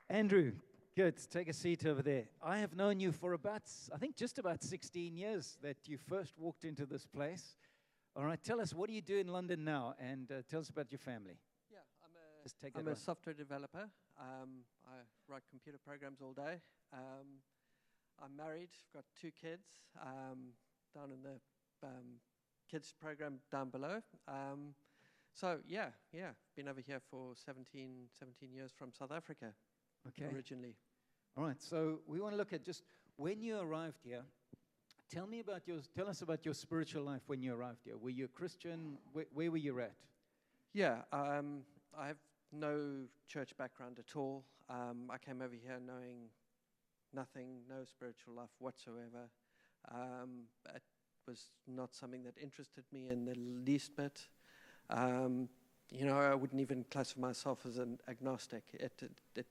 Andrew, good. Take a seat over there. I have known you for I think just about 16 years that you first walked into this place. All right, tell us, what do you do in London now? And tell us about your family. Yeah, Just take that I'm a one. software developer. I write computer programs all day. I'm married. I've got 2 kids down in the kids program down below. Been over here for 17 years from South Africa Okay. originally. All right, so we want to look at just when you arrived here. Tell us about your spiritual life when you arrived here. Were you a Christian? Where were you at? Yeah, I have no church background at all. I came over here knowing nothing, no spiritual life whatsoever. It was not something that interested me in the least bit. I wouldn't even classify myself as an agnostic. It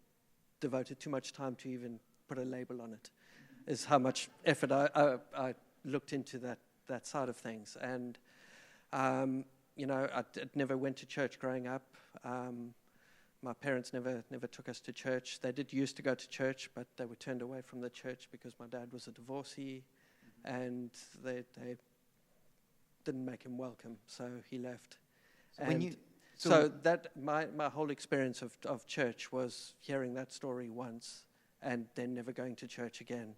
devoted too much time to even put a label on it, is how much effort I looked into that side of things. And, I never went to church growing up. My parents never took us to church. They did used to go to church, but they were turned away from the church because my dad was a divorcee, and they didn't make him welcome, so he left. So that my whole experience of church was hearing that story once and then never going to church again.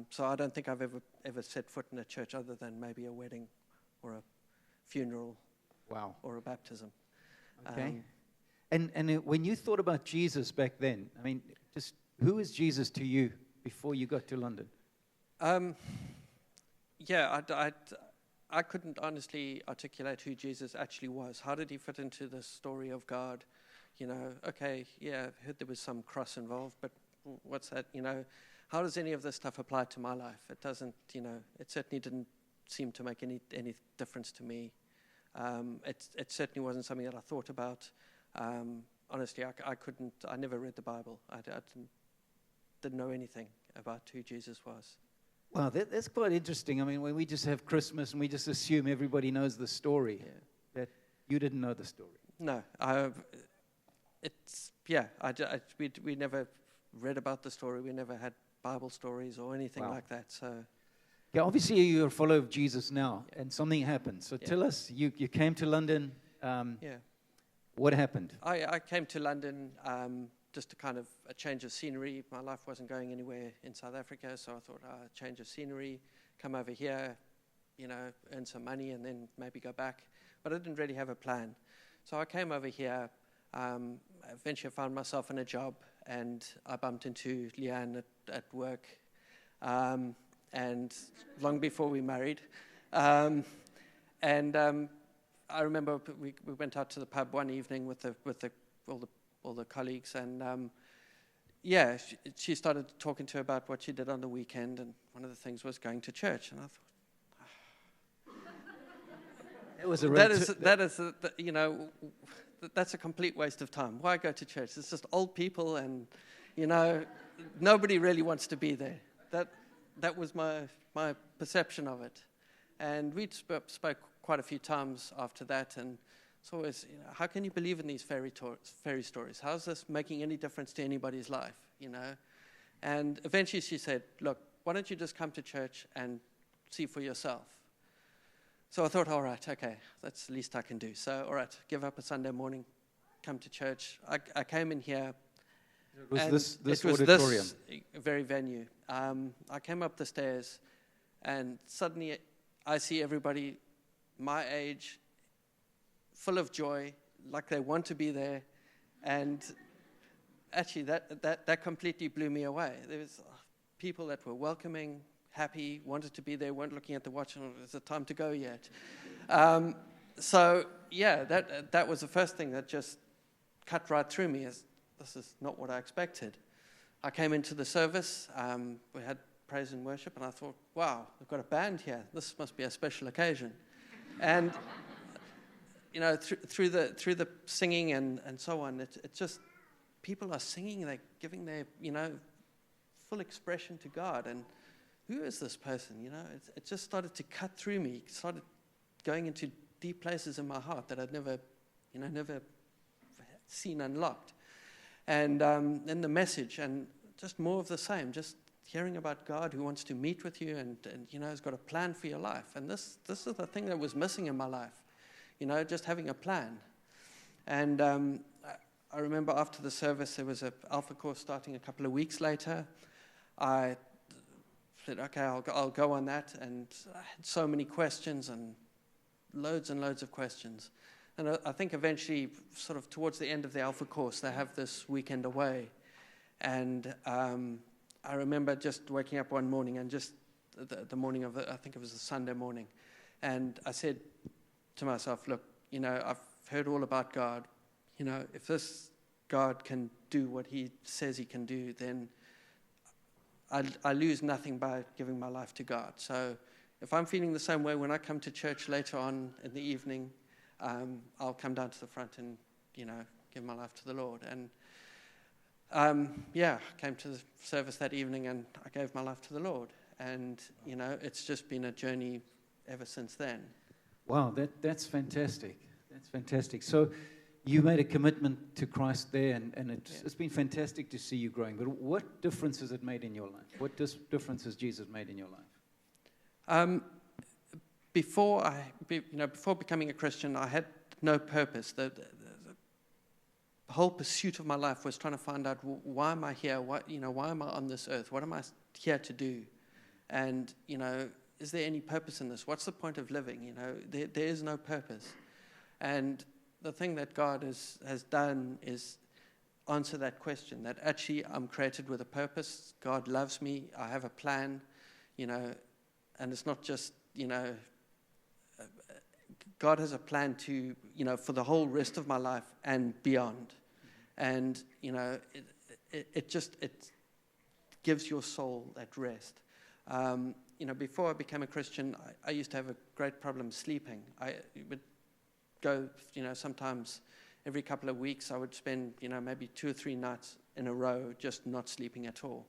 So I don't think I've ever set foot in a church other than maybe a wedding or a funeral. Wow. Or a baptism. Okay. And when you thought about Jesus back then, I mean, just who is Jesus to you before you got to London? I couldn't honestly articulate who Jesus actually was. How did he fit into the story of God? I heard there was some cross involved, but what's that? How does any of this stuff apply to my life? It doesn't, it certainly didn't seem to make any difference to me. It certainly wasn't something that I thought about. Honestly, I never read the Bible. I didn't know anything about who Jesus was. Well, that's quite interesting. I mean, when we just have Christmas and we just assume everybody knows the story, that you didn't know the story. No, we never read about the story. We never had Bible stories or anything like that. So, yeah, obviously you're a follower of Jesus now, and something happened. So tell us, you came to London. What happened? I came to London just to kind of a change of scenery. My life wasn't going anywhere in South Africa, so I thought, change of scenery, come over here, earn some money, and then maybe go back. But I didn't really have a plan. So I came over here. Eventually I found myself in a job, and I bumped into Leanne at work, and long before we married. I remember we went out to the pub one evening with all the colleagues, and she started talking to her about what she did on the weekend, and one of the things was going to church, and I thought, that's a complete waste of time. Why go to church? It's just old people, and nobody really wants to be there. That was my perception of it, and we spoke quite a few times after that, and it's always, how can you believe in these fairy stories? How's this making any difference to anybody's life, And eventually she said, look, why don't you just come to church and see for yourself? So I thought, all right, okay, that's the least I can do. So, all right, give up a Sunday morning, come to church. I came in here. It was this auditorium. This very venue. I came up the stairs, and suddenly I see everybody my age, full of joy, like they want to be there, and actually that completely blew me away. There was people that were welcoming, happy, wanted to be there, weren't looking at the watch, and is it time to go yet? That was the first thing that just cut right through me. This is not what I expected. I came into the service, we had praise and worship, and I thought, wow, we've got a band here. This must be a special occasion. And through the singing and so on, it's just people are singing, they're giving their full expression to God. And who is this person? It just started to cut through me. It started going into deep places in my heart that I'd never seen unlocked. And then the message, and just more of the same, just hearing about God who wants to meet with you and has got a plan for your life. And this is the thing that was missing in my life, just having a plan. And I remember after the service, there was an Alpha course starting a couple of weeks later. I said, okay, I'll go on that. And I had so many questions and loads of questions. And I think eventually, sort of towards the end of the Alpha course, they have this weekend away. And I remember just waking up one morning and just the morning of, I think it was a Sunday morning. And I said to myself, look, I've heard all about God. If this God can do what he says he can do, then I lose nothing by giving my life to God. So if I'm feeling the same way when I come to church later on in the evening, I'll come down to the front and, give my life to the Lord. And, I came to the service that evening and I gave my life to the Lord. And, it's just been a journey ever since then. Wow, that's fantastic. That's fantastic. So you made a commitment to Christ there, and it's been fantastic to see you growing. But what difference has it made in your life? What difference has Jesus made in your life? Before becoming a Christian, I had no purpose. The whole pursuit of my life was trying to find out, why am I here? Why am I on this earth? What am I here to do? And is there any purpose in this? What's the point of living? There is no purpose. And the thing that God has done is answer that question, that actually I'm created with a purpose. God loves me. I have a plan, and it's not just, God has a plan to, for the whole rest of my life and beyond. And, it gives your soul that rest. Before I became a Christian, I used to have a great problem sleeping. I would go, sometimes every couple of weeks I would spend, maybe 2 or 3 nights in a row just not sleeping at all.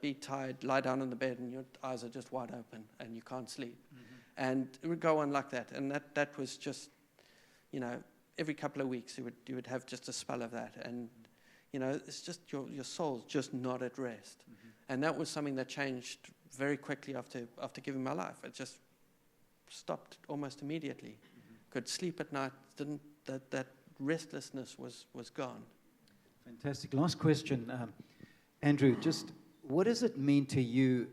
Be tired, lie down in the bed and your eyes are just wide open and you can't sleep. Mm-hmm. And it would go on like that. And that was just, every couple of weeks you would have just a spell of that. And, it's just your soul's just not at rest. Mm-hmm. And that was something that changed very quickly after giving my life. It just stopped almost immediately. Could sleep at night, that restlessness was gone. Fantastic. Last question, Andrew, just what does it mean to you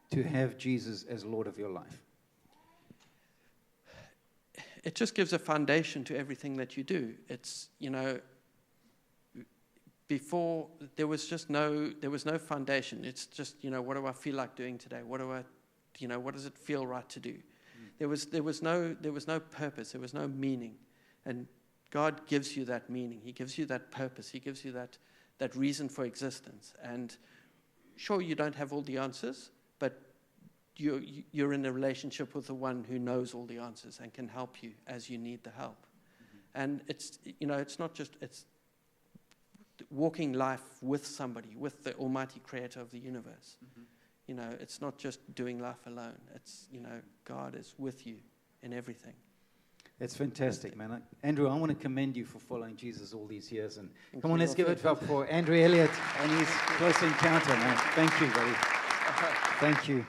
to have Jesus as Lord of your life? It just gives a foundation to everything that you do. It's, before there was no foundation. It's just, what do I feel like doing today? What does it feel right to do? There was no purpose. There was no meaning, and God gives you that meaning. He gives you that purpose. He gives you that reason for existence. And sure, you don't have all the answers, but you're in a relationship with the one who knows all the answers and can help you as you need the help. Mm-hmm. And it's not just it's walking life with somebody, with the Almighty Creator of the universe. Mm-hmm. It's not just doing life alone. It's, God is with you in everything. That's fantastic, man. Andrew, I want to commend you for following Jesus all these years. And come on, let's give it up for Andrew Elliott and his close encounter, man. Thank you, buddy. Thank you.